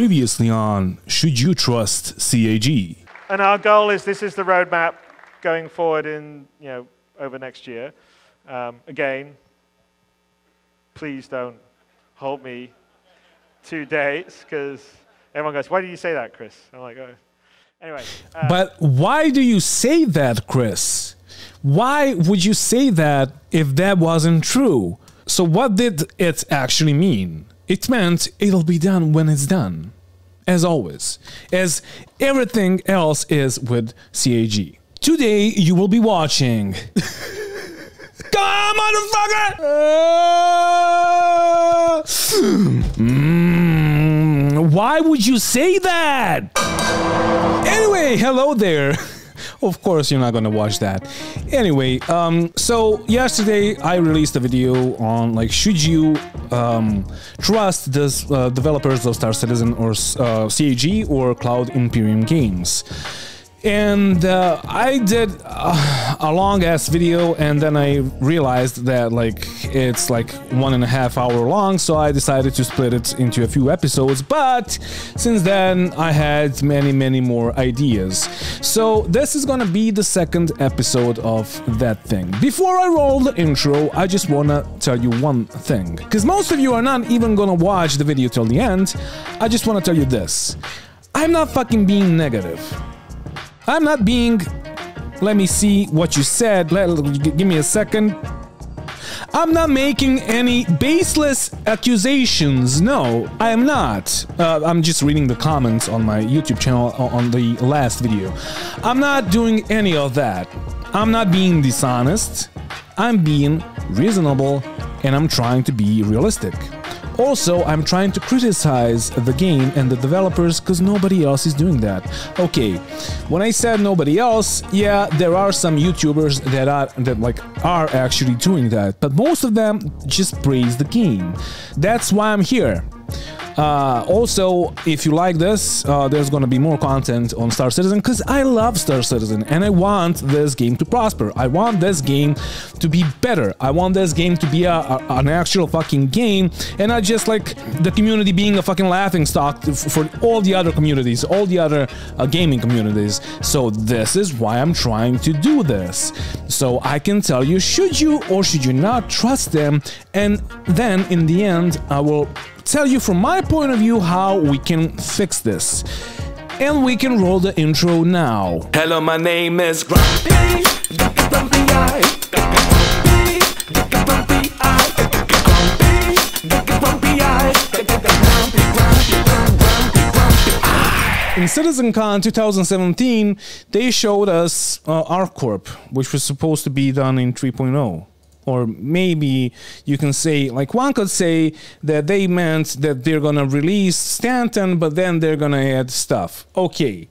Previously on Should You Trust CAG? And our goal is, this is the roadmap going forward in, over next year. Again, please don't hold me to dates, because everyone goes, why do you say that, Chris? I'm like, oh. Anyway. But why do you say that, Chris? Why would you say that if that wasn't true? So what did it actually mean? It meant it'll be done when it's done. As always. As everything else is with CAG. Today you will be watching... Come on, motherfucker! Why would you say that? Anyway, hello there. Of course you're not gonna watch that. Anyway, so yesterday I released a video on like, should you trust the developers of Star Citizen or CAG or Cloud Imperium Games? And I did a long ass video, and then I realized that like it's like 1.5 hours long, so I decided to split it into a few episodes. But since then I had many more ideas, so this is gonna be the second episode of that thing. Before I roll the intro, I just wanna tell you one thing, because most of you are not even gonna watch the video till the end. I just wanna tell you this: I'm not fucking being negative. I'm not being, let me see what you said, give me a second. I'm not making any baseless accusations, no, I am not. I'm just reading the comments on my YouTube channel on the last video. I'm not doing any of that. I'm not being dishonest, I'm being reasonable, and I'm trying to be realistic. Also, I'm trying to criticize the game and the developers because nobody else is doing that. Okay, when I said nobody else, yeah, there are some YouTubers that are actually doing that, but most of them just praise the game. That's why I'm here. Also, if you like this, there's gonna be more content on Star Citizen, because I love Star Citizen and I want this game to prosper. I want this game to be better. I want this game to be an actual fucking game, and not just like the community being a fucking laughing stock for all the other communities, all the other gaming communities. So this is why I'm trying to do this. So I can tell you, should you or should you not trust them, and then in the end I will tell you from my point of view how we can fix this. And we can roll the intro now. Hello, my name is Grumpy. In CitizenCon 2017, they showed us Arccorp, which was supposed to be done in 3.0. Or maybe you can say, like one could say that they meant that they're gonna release Stanton, but then they're gonna add stuff. Okay,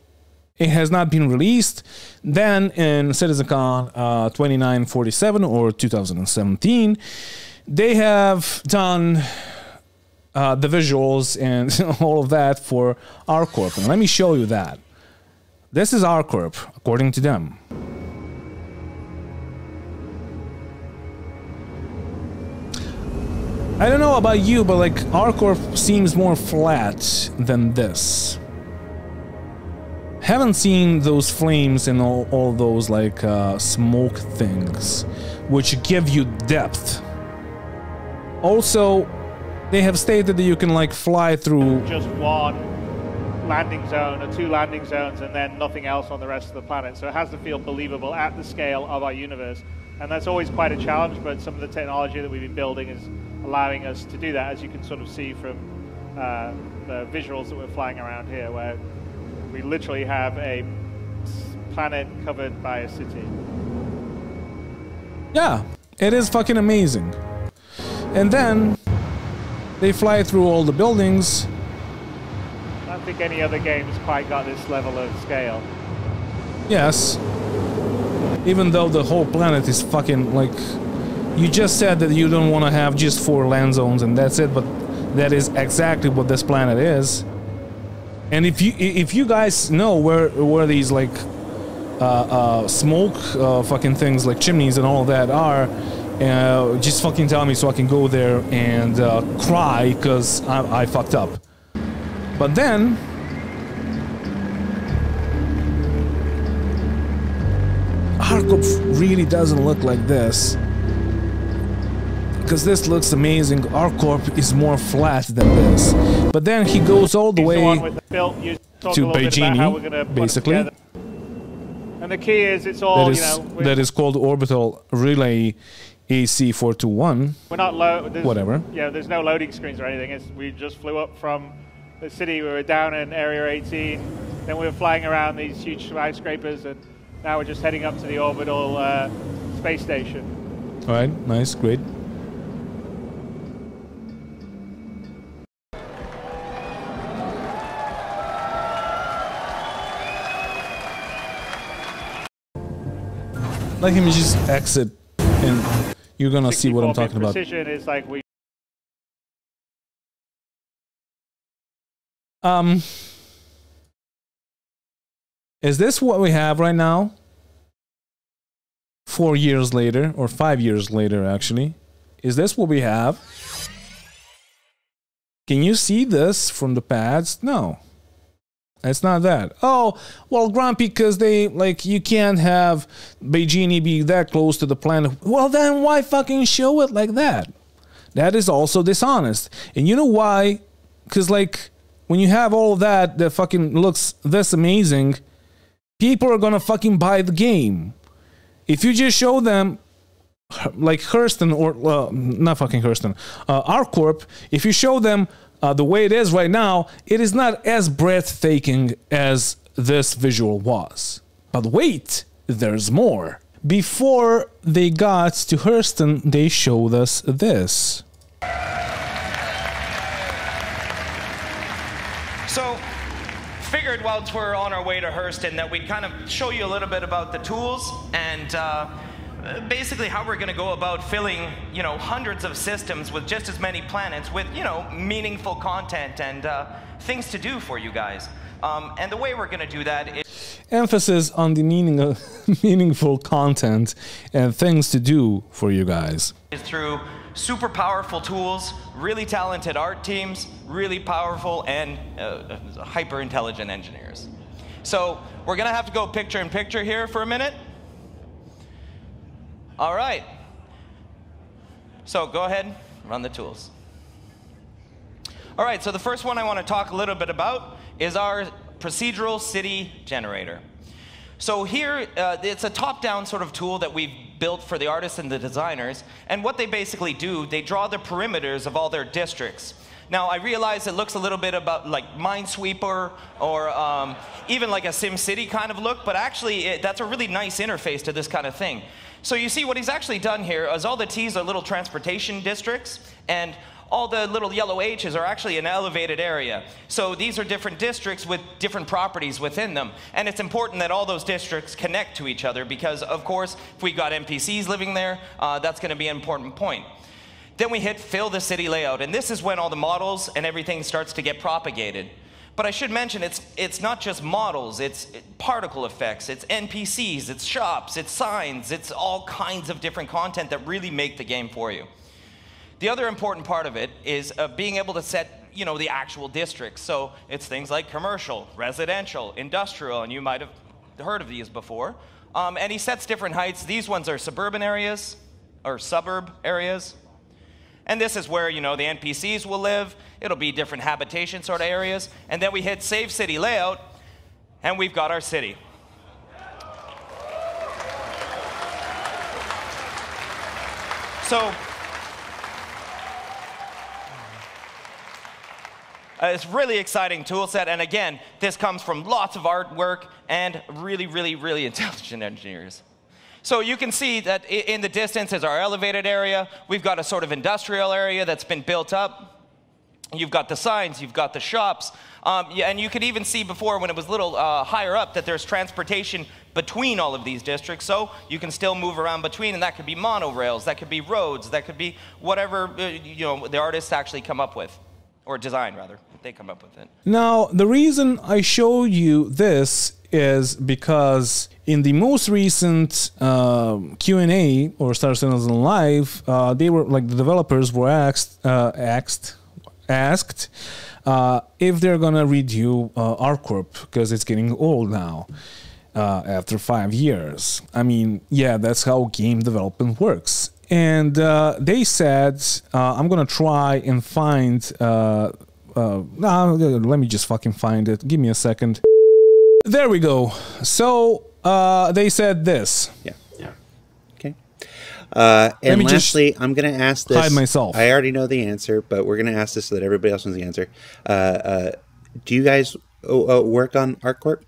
it has not been released. Then in CitizenCon 2947 or 2017, they have done the visuals and all of that for Arccorp. And let me show you that. This is Arccorp, according to them. I don't know about you, but like Arccorp seems more flat than this. Haven't seen those flames and all those like smoke things, which give you depth. Also, they have stated that you can like fly through just one landing zone or 2 landing zones and then nothing else on the rest of the planet. So it has to feel believable at the scale of our universe. And that's always quite a challenge, but some of the technology that we've been building is allowing us to do that, as you can sort of see from the visuals that we're flying around here, where we literally have a planet covered by a city. Yeah, it is fucking amazing. And then they fly through all the buildings. I don't think any other game's quite got this level of scale. Yes. Even though the whole planet is fucking like... You just said that you don't want to have just 4 land zones and that's it, but that is exactly what this planet is. And if you guys know where these like smoke fucking things like chimneys and all of that are, just fucking tell me so I can go there and cry because I fucked up. But then Arccorp really doesn't look like this, because this looks amazing. Arccorp is more flat than this, but then he goes all the way to Beijing, basically. And the key is it's all, that is called Orbital Relay AC421. We're not whatever. Yeah, there's no loading screens or anything. We just flew up from the city. We were down in Area 18. Then we were flying around these huge skyscrapers, and now we're just heading up to the orbital space station. All right, nice, great. Let him just exit, and you're gonna see what I'm talking about. Precision is like we. Is this what we have right now? 4 years later, or 5 years later, actually. Is this what we have? Can you see this from the pads? No. It's not that. Oh, well, Grumpy, because they, like, you can't have Beijing be that close to the planet. Well, then why fucking show it like that? That is also dishonest. And you know why? Because, like, when you have all of that that fucking looks this amazing, people are gonna fucking buy the game. If you just show them, like Hurston, or, not fucking Hurston, Arccorp, if you show them the way it is right now, it is not as breathtaking as this visual was. But wait, there's more. Before they got to Hurston, they showed us this. So, figured while we're on our way to Hurston that we'd kind of show you a little bit about the tools and basically how we're going to go about filling, hundreds of systems with just as many planets with, meaningful content and things to do for you guys. And the way we're going to do that is... Emphasis on the meaning of meaningful content and things to do for you guys. Is through super powerful tools, really talented art teams, really powerful and hyper-intelligent engineers. So we're going to have to go picture-in-picture here for a minute. All right. So go ahead, run the tools. All right, so the first one I want to talk a little bit about is our procedural city generator. So here, it's a top-down sort of tool that we've built for the artists and the designers. And what they basically do, they draw the perimeters of all their districts. Now, I realize it looks a little bit about like Minesweeper or even like a SimCity kind of look, but actually that's a really nice interface to this kind of thing. So you see what he's actually done here is all the T's are little transportation districts, and all the little yellow H's are actually an elevated area. So these are different districts with different properties within them. And it's important that all those districts connect to each other because, of course, if we've got NPCs living there, that's going to be an important point. Then we hit fill the city layout, and this is when all the models and everything starts to get propagated. But I should mention, it's not just models, it's particle effects, it's NPCs, it's shops, it's signs, it's all kinds of different content that really make the game for you. The other important part of it is being able to set, the actual districts. So it's things like commercial, residential, industrial, and you might have heard of these before. And he sets different heights. These ones are suburban areas, or suburb areas. And this is where, the NPCs will live. It'll be different habitation sort of areas. And then we hit Save City Layout, and we've got our city. So, it's a really exciting tool set. And again, this comes from lots of artwork and really, really, really intelligent engineers. So you can see that in the distance is our elevated area. We've got a sort of industrial area that's been built up. You've got the signs, you've got the shops. And you could even see before when it was a little higher up that there's transportation between all of these districts. So you can still move around between, and that could be monorails, that could be roads, that could be whatever the artists actually come up with. Or design, rather. They come up with it. Now, the reason I show you this is because in the most recent Q&A or Star Citizen Live, they were like the developers were asked asked if they're gonna redo Arccorp because it's getting old now after 5 years. I mean, yeah, that's how game development works. And they said, I'm gonna try and find. Let me just fucking find it. Give me a second. There we go. So they said this. Yeah. Okay. And lastly, I'm going to ask this. Hide myself. I already know the answer, but we're going to ask this so that everybody else knows the answer. Do you guys work on Arccorp?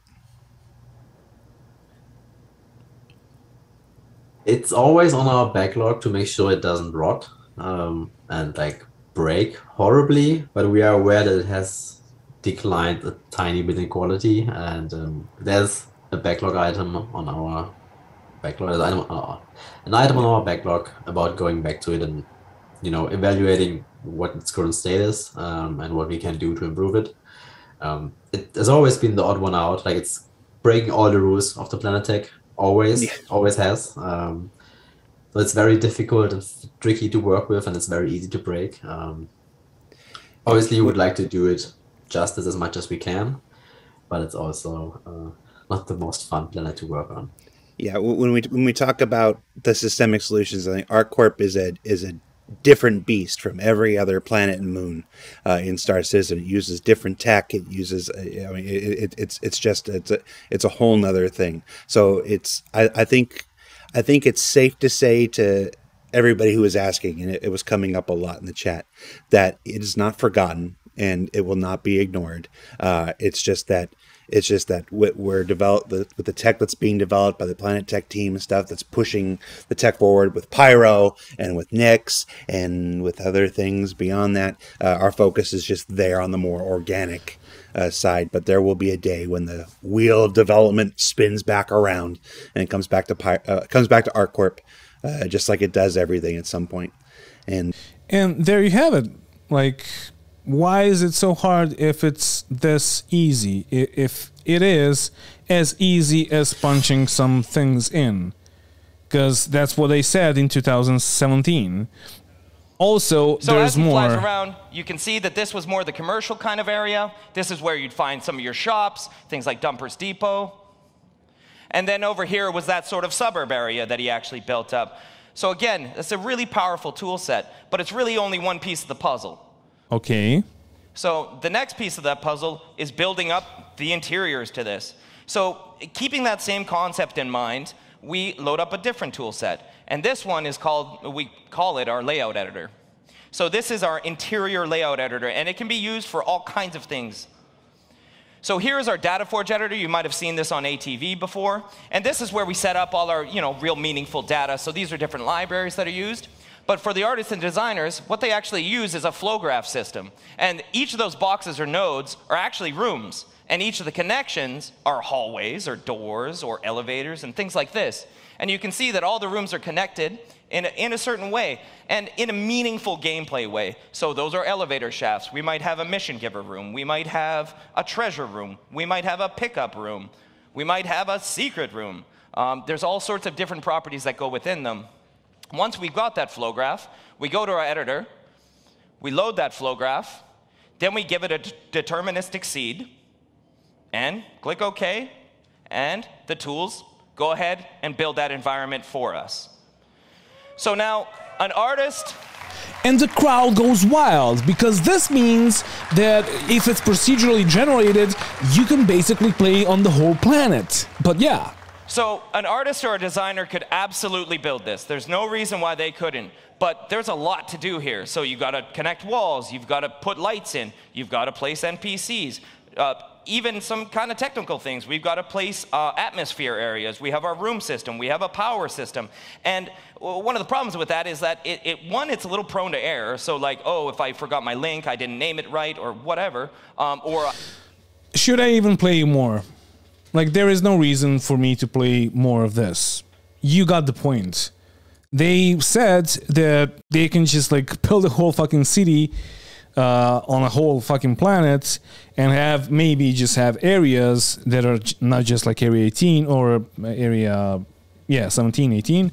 It's always on our backlog to make sure it doesn't rot and like break horribly, but we are aware that it has declined a tiny bit in quality, and there's a backlog item on our backlog, an item on our backlog about going back to it and, you know, evaluating what its current state is and what we can do to improve it. It has always been the odd one out, like it's breaking all the rules of the Planet Tech, always has. So it's very difficult and tricky to work with, and it's very easy to break. Obviously, we would like to do it justice as much as we can, but it's also not the most fun planet to work on. Yeah, when we talk about the systemic solutions, I think Arccorp is a different beast from every other planet and moon in Star Citizen. It uses different tech. It uses, I mean, it's a whole nother thing. So I think it's safe to say to everybody who was asking, and it was coming up a lot in the chat, that it is not forgotten and it will not be ignored. It's just that we're developed with the tech that's being developed by the Planet Tech team and stuff that's pushing the tech forward with Pyro and with Nyx and with other things beyond that. Our focus is just there on the more organic side, but there will be a day when the wheel of development spins back around and it comes back to Arccorp, just like it does everything at some point. And there you have it. Like, why is it so hard if it's this easy? If it is as easy as punching some things in, because that's what they said in 2017. Also, so there's as we more. flash around, you can see that this was more the commercial kind of area. This is where you'd find some of your shops, things like Dumpers Depot. And then over here was that sort of suburb area that he actually built up. So again, it's a really powerful tool set, but it's really only one piece of the puzzle. Okay. So the next piece of that puzzle is building up the interiors to this. So keeping that same concept in mind, we load up a different tool set. And this one is called, we call it our layout editor. So this is our interior layout editor, and it can be used for all kinds of things. So here's our Data Forge editor. You might have seen this on ATV before. And this is where we set up all our, real meaningful data. So these are different libraries that are used. But for the artists and designers, what they actually use is a flow graph system. And each of those boxes or nodes are actually rooms. And each of the connections are hallways or doors or elevators and things like this. And you can see that all the rooms are connected in a certain way and in a meaningful gameplay way. So those are elevator shafts. We might have a mission giver room. We might have a treasure room. We might have a pickup room. We might have a secret room. There's all sorts of different properties that go within them. Once we've got that flow graph, we go to our editor, we load that flow graph, then we give it a deterministic seed, and click OK, and the tools go ahead and build that environment for us. So now, an artist... And the crowd goes wild, because this means that if it's procedurally generated, you can basically play on the whole planet. But yeah. So an artist or a designer could absolutely build this. There's no reason why they couldn't. But there's a lot to do here. So you've got to connect walls. You've got to put lights in. You've got to place NPCs. Even some kind of technical things. We've got to place atmosphere areas. We have our room system. We have a power system. And one of the problems with that is that, one, it's a little prone to error. So like, oh, if I forgot my link, I didn't name it right, or whatever. Should I even play more? Like, there is no reason for me to play more of this. You got the point. They said that they can just, like, build a whole fucking city on a whole fucking planet and have maybe just have areas that are not just like Area 18 or Area, 17, 18.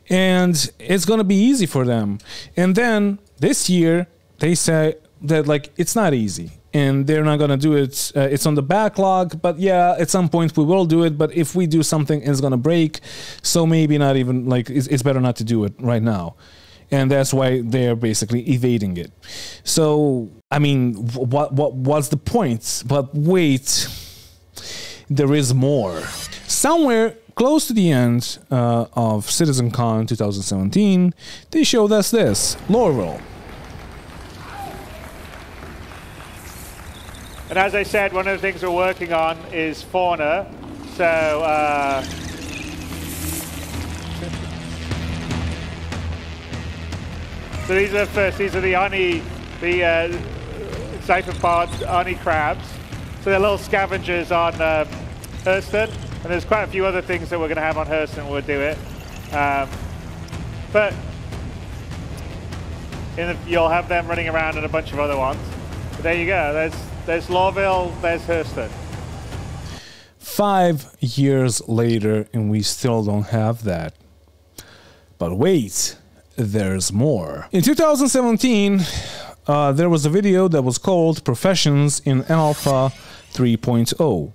And it's going to be easy for them. And then this year, they say, that like it's not easy, and they're not gonna do it. It's on the backlog, but yeah, at some point we will do it. But if we do something, it's gonna break. So maybe not even like it's better not to do it right now, and that's why they're basically evading it. So I mean, what's the point? But wait, there is more. Somewhere close to the end of CitizenCon 2017, they showed us this, Lorville. And as I said, one of the things we're working on is Fauna. So, so these are first. These are the Oni, the Zyphopod Oni crabs. So they're little scavengers on Hurston, and there's quite a few other things that we're going to have on Hurston. We'll do it, but you'll have them running around and a bunch of other ones. But there you go. There's Lorville, there's Hurston. 5 years later, and we still don't have that. But wait, there's more. In 2017, there was a video that was called Professions in Alpha 3.0.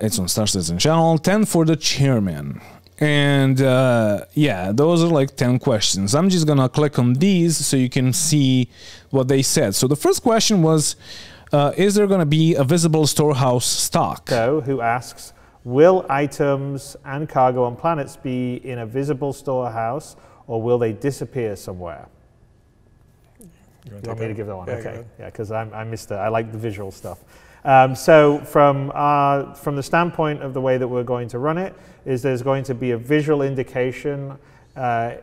It's on Star Citizen channel, 10 for the chairman. And yeah, those are like 10 questions. I'm just gonna click on these so you can see what they said. So the first question was, is there gonna be a visible storehouse stock? So, who asks, will items and cargo on planets be in a visible storehouse, or will they disappear somewhere? You want me to give that one? Yeah, okay, yeah, because I missed it. I like the visual stuff. So from the standpoint of the way that we're going to run it, is there's going to be a visual indication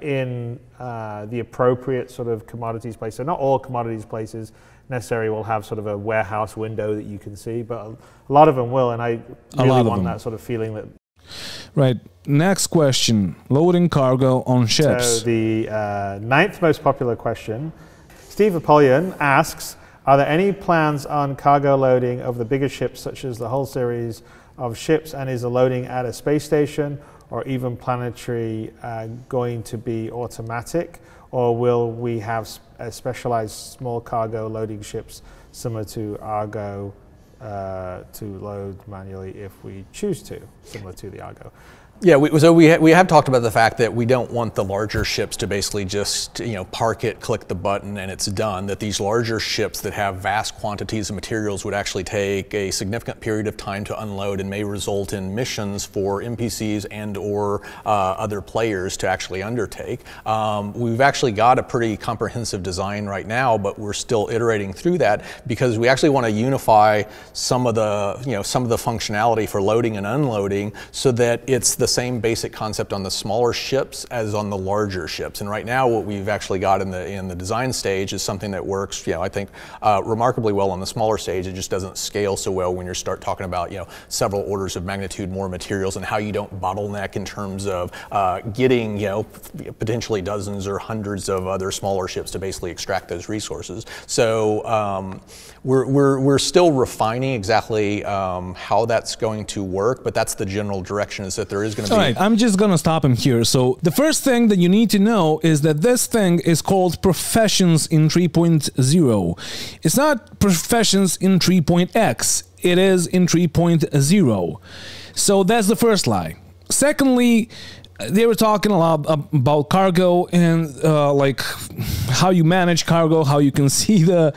in the appropriate sort of commodities place. So not all commodities places necessarily will have sort of a warehouse window that you can see, but a lot of them will, and I really want that sort of feeling that. Right. Next question, loading cargo on ships. So the 9th most popular question, Steve Apollyon asks, are there any plans on cargo loading of the bigger ships, such as the whole series of ships, and is the loading at a space station or even planetary going to be automatic, or will we have specialized small cargo loading ships similar to Argo to load manually if we choose to, similar to the Argo? Yeah, we have talked about the fact that we don't want the larger ships to basically just, you know, park it, click the button, and it's done. That these larger ships that have vast quantities of materials would actually take a significant period of time to unload and may result in missions for NPCs and or other players to actually undertake. We've actually got a pretty comprehensive design right now, but we're still iterating through that because we actually want to unify some of the, you know, some of the functionality for loading and unloading so that it's the same basic concept on the smaller ships as on the larger ships. And right now what we've actually got in the design stage is something that works, you know, I think remarkably well on the smaller stage. It just doesn't scale so well when you start talking about, you know, several orders of magnitude more materials and how you don't bottleneck in terms of getting, you know, potentially dozens or hundreds of other smaller ships to basically extract those resources. So we're still refining exactly how that's going to work, but that's the general direction, is that there is going to be... Alright, I'm just gonna stop him here. So the first thing that you need to know is that this thing is called Professions in 3.0. It's not Professions in 3.x, it is in 3.0. So that's the first lie. Secondly, they were talking a lot about cargo and like how you manage cargo, how you can see the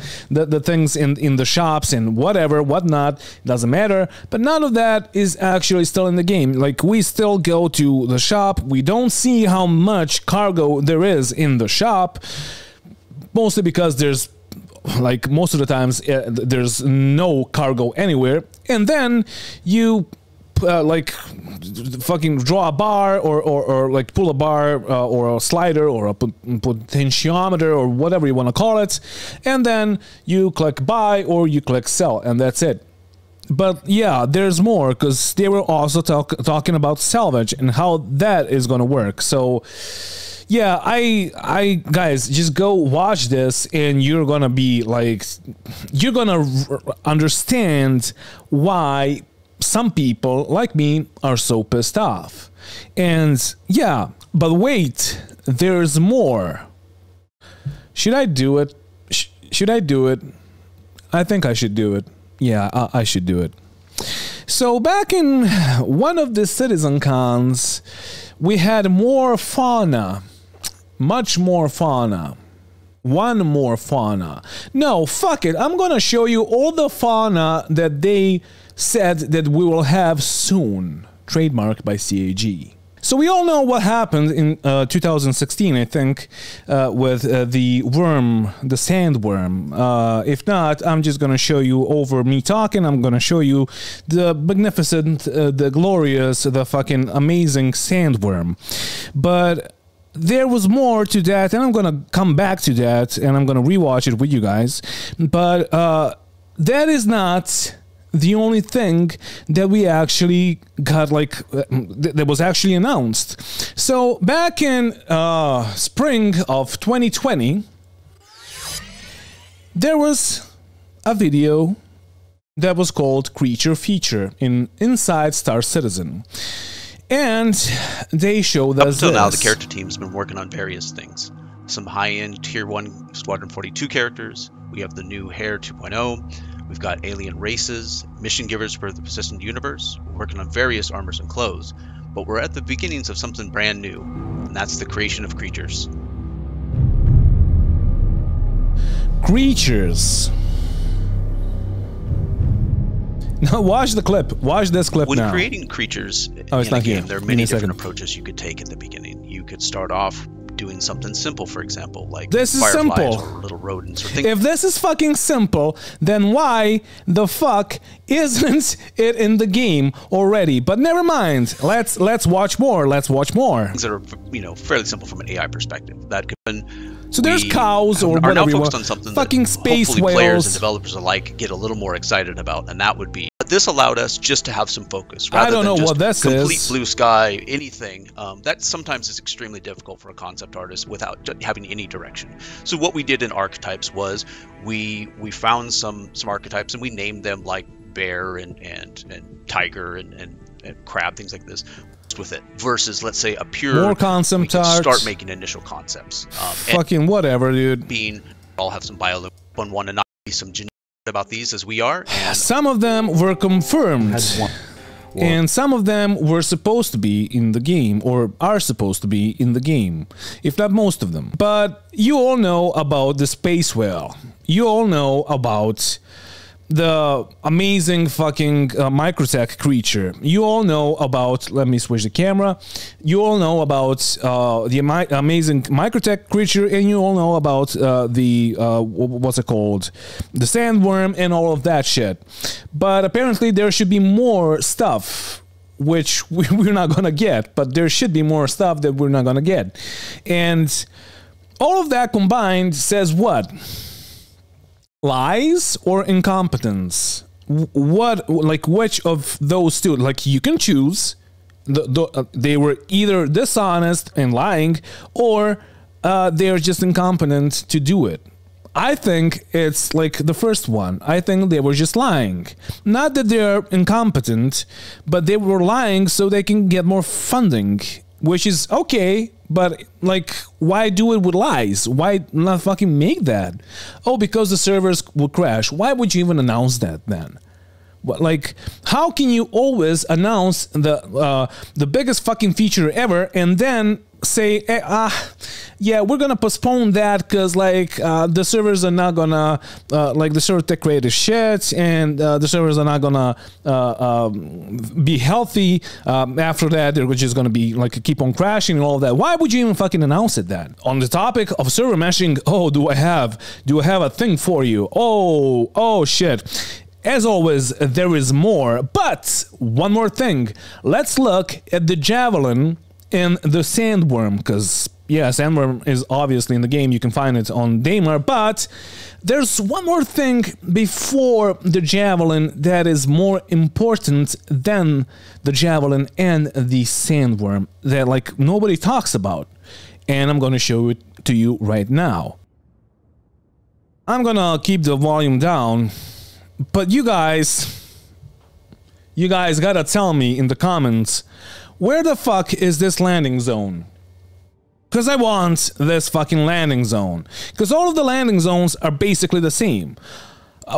things in the shops and whatever, whatnot, doesn't matter. But none of that is actually still in the game. Like, we still go to the shop, we don't see how much cargo there is in the shop, mostly because there's, like, most of the times there's no cargo anywhere. And then you like fucking draw a bar or like pull a bar or a slider or a potentiometer or whatever you want to call it, and then you click buy or you click sell, and that's it. But yeah, there's more, because they were also talking about salvage and how that is going to work. So yeah, I guys, just go watch this and you're gonna be like, you're gonna understand why some people like me are so pissed off. And yeah, but wait, there's more. Should I do it? Should I do it? I think I should do it. Yeah, I should do it. So back in one of the citizen cons, we had more fauna. Much more fauna. One more fauna. No, fuck it. I'm gonna show you all the fauna that they said that we will have soon. Trademarked by CAG. So we all know what happened in 2016, I think, with the worm, the sandworm. If not, I'm just gonna show you over me talking. I'm gonna show you the magnificent, the glorious, the fucking amazing sandworm. But there was more to that, and I'm gonna come back to that, and I'm gonna rewatch it with you guys. But that is not the only thing that we actually got, like, that was actually announced. So back in spring of 2020, there was a video that was called Creature Feature inside Star Citizen. And they showed us Up until now, the character team's been working on various things. Some high-end Tier 1 Squadron 42 characters. We have the new Hair 2.0. We've got alien races, mission givers for the persistent universe. We're working on various armors and clothes. But we're at the beginnings of something brand new, and that's the creation of creatures. Creatures. Now watch the clip. Watch this clip now. When creating creatures in a game, there are many different approaches you could take at the beginning. You could start off doing something simple, for example, like this is fireflies simple. or little rodents or things. If this is fucking simple, then why the fuck isn't it in the game already? But never mind. Let's watch more. Let's watch more. Things that are, you know, fairly simple from an AI perspective. That could be. So there's cows or whatever. Are now whatever focused on something fucking that space hopefully whales. Players and developers alike get a little more excited about, and that would be. But this allowed us just to have some focus. Rather I don't know than just what this complete is. Blue sky, anything. That sometimes is extremely difficult for a concept artist without having any direction. So what we did in archetypes was we found some archetypes and we named them like bear and tiger and crab, things like this. With it versus, let's say, a pure more concept art. Start making initial concepts. Fucking whatever, dude. Being all have some biological one and not be some genetic about these as we are. And some of them were confirmed, and some of them were supposed to be in the game or are supposed to be in the game, if not most of them. But you all know about the space whale. You all know about the amazing fucking microtech creature. You all know about, let me switch the camera. You all know about the amazing microtech creature, and you all know about the, what's it called? The sandworm and all of that shit. But apparently there should be more stuff, which we're not gonna get, but there should be more stuff that we're not gonna get. And all of that combined says what? Lies or incompetence? What, like, which of those two? Like, you can choose. They were either dishonest and lying, or they're just incompetent to do it. I think it's like the first one. I think they were just lying. Not that they're incompetent, but they were lying so they can get more funding, which is okay. But, like, why do it with lies? Why not fucking make that? Oh, because the servers will crash. Why would you even announce that then? What, like, how can you always announce the biggest fucking feature ever and then say, yeah, we're gonna postpone that because, like, the servers are not gonna, like, the server tech rate is shit, and the servers are not gonna be healthy. After that, they're just gonna be, like, keep on crashing and all of that. Why would you even fucking announce it then? On the topic of server meshing, oh, do I have a thing for you? Oh shit. As always, there is more, but one more thing. Let's look at the javelin and the sandworm, because, yeah, sandworm is obviously in the game. You can find it on Daimler, but there's one more thing before the javelin that is more important than the javelin and the sandworm that, like, nobody talks about. And I'm going to show it to you right now. I'm going to keep the volume down, but you guys gotta tell me in the comments, where the fuck is this landing zone? Because I want this fucking landing zone. Because all of the landing zones are basically the same.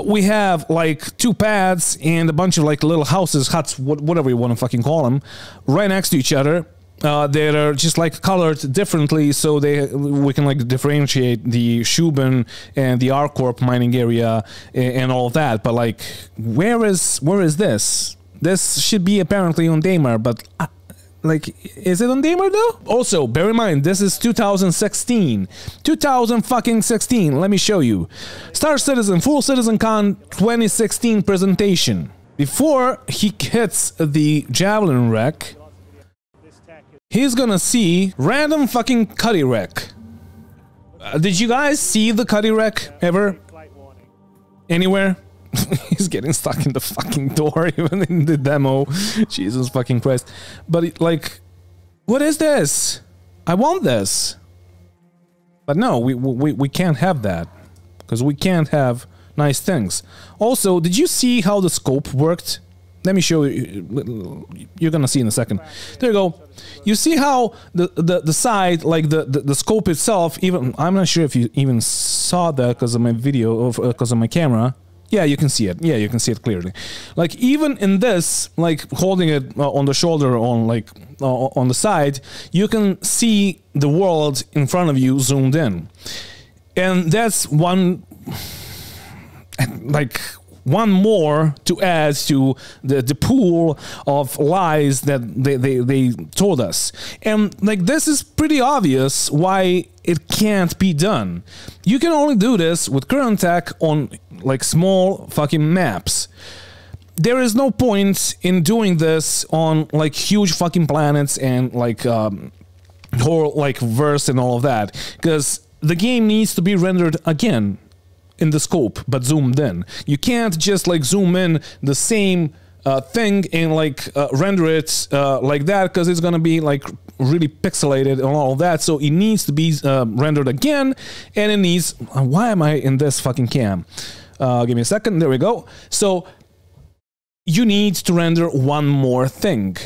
We have like 2 pads and a bunch of like little houses, huts, whatever you want to fucking call them, right next to each other. That are just like colored differently, so we can like differentiate the Shuben and the Arccorp mining area and all of that. But like, where is this? This should be apparently on Daymar, but like, is it on Daymar though? Also, bear in mind, this is 2016. 2016. Let me show you. Star Citizen Full Citizen Con 2016 presentation. Before he hits the Javelin wreck, he's gonna see random fucking cuddy wreck. Did you guys see the cuddy wreck ever? Anywhere? He's getting stuck in the fucking door even in the demo. Jesus fucking Christ. But like, what is this? I want this. But no, we can't have that. Because we can't have nice things. Also, did you see how the scope worked? Let me show you. You're gonna see in a second. There you go. You see how the side, like the scope itself, even I'm not sure if you even saw that because of my video or because of my camera. Yeah, you can see it. Yeah, you can see it clearly. Like even in this, like holding it on the shoulder, on like on the side, you can see the world in front of you zoomed in, and that's one one more to add to the pool of lies that they told us. And like, this is pretty obvious why it can't be done. You can only do this with current tech on like small fucking maps. There is no point in doing this on like huge fucking planets and like whole like verse and all of that, because the game needs to be rendered again in the scope, but zoomed in. You can't just like zoom in the same thing and like render it like that, because it's gonna be like really pixelated and all that. So it needs to be rendered again, and it needs. Why am I in this fucking cam? Give me a second. There we go. So you need to render one more thing,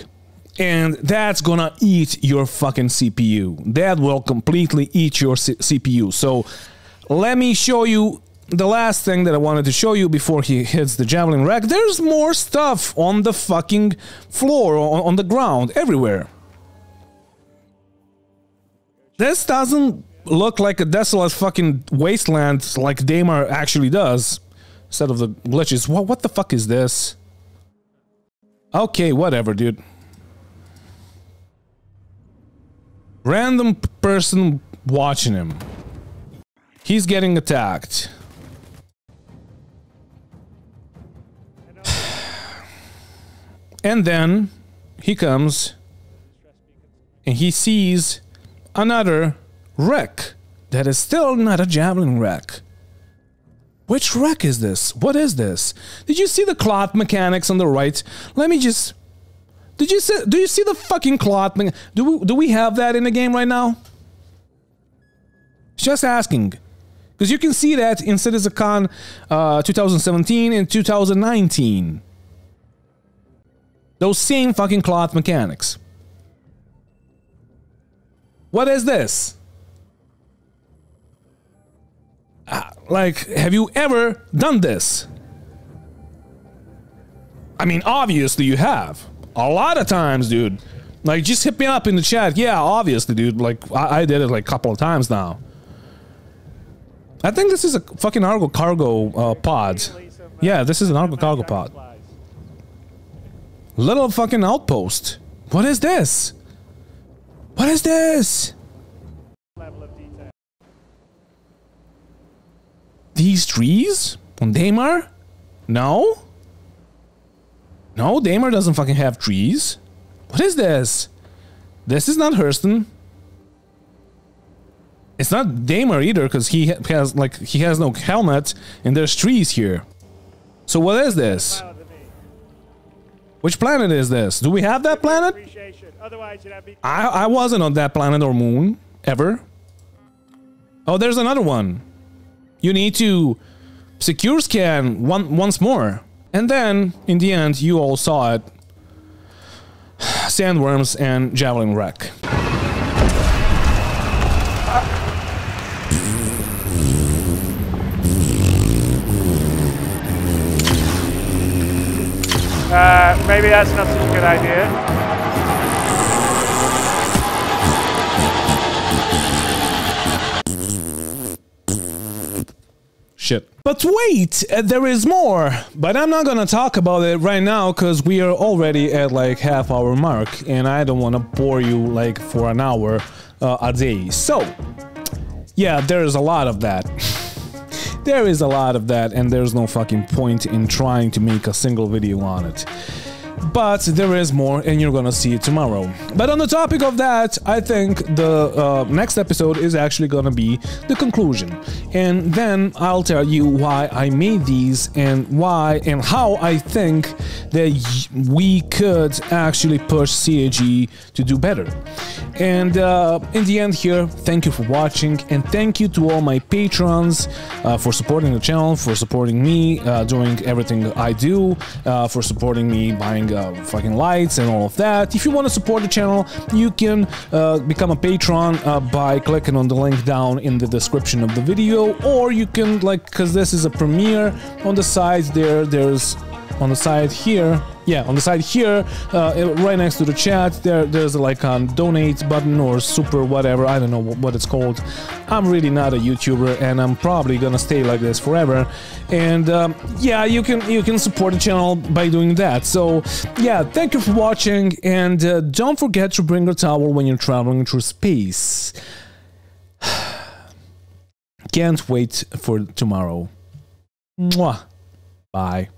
and that's gonna eat your fucking CPU. That will completely eat your CPU. So let me show you the last thing that I wanted to show you before he hits the Javelin wreck. There's more stuff on the fucking floor, on the ground, everywhere. This doesn't look like a desolate fucking wasteland like Daymar actually does, instead of the glitches. What the fuck is this? Okay, whatever, dude. Random person watching him. He's getting attacked. And then he comes and he sees another wreck that is still not a Javelin wreck. Which wreck is this? What is this? Did you see the cloth mechanics on the right? Let me just... do you see the fucking cloth? Do we have that in the game right now? Just asking. Because you can see that in CitizenCon 2017 and 2019. Those same fucking cloth mechanics. What is this? Like, have you ever done this? I mean, obviously you have. A lot of times, dude. Like, just hit me up in the chat. Yeah, obviously, dude. Like, I did it like a couple of times now. I think this is a fucking Argo cargo pod. Yeah, this is an Argo cargo pod. Little fucking outpost. What is this? What is this? These trees? On Daymar? No? No, Daymar doesn't fucking have trees. What is this? This is not Hurston. It's not Daymar either, because he has no helmet and there's trees here. So what is this? Which planet is this? Do we have that planet? I wasn't on that planet or moon ever. Oh, there's another one. You need to secure scan once more. And then, in the end, you all saw it. Sandworms and Javelin wreck. Maybe that's not such a good idea. Shit. But wait, there is more. But I'm not gonna talk about it right now because we are already at like half-hour mark and I don't want to bore you like for an hour a day. So, yeah, there is a lot of that. There is a lot of that and there's no fucking point in trying to make a single video on it. But there is more and you're gonna see it tomorrow. But on the topic of that, I think the next episode is actually gonna be the conclusion. And then I'll tell you why I made these and why and how I think that we could actually push CAG to do better. And in the end here, thank you for watching and thank you to all my patrons for supporting the channel, for supporting me, doing everything I do, for supporting me buying fucking lights and all of that. If you want to support the channel, you can become a patron by clicking on the link down in the description of the video, or you can, like, because this is a premiere, on the side there's on the side here, yeah, on the side here, right next to the chat, there's like a donate button or super whatever, I don't know what it's called. I'm really not a YouTuber and I'm probably gonna stay like this forever. And yeah, you can support the channel by doing that. So yeah, thank you for watching and don't forget to bring a towel when you're traveling through space. Can't wait for tomorrow. Mwah. Bye.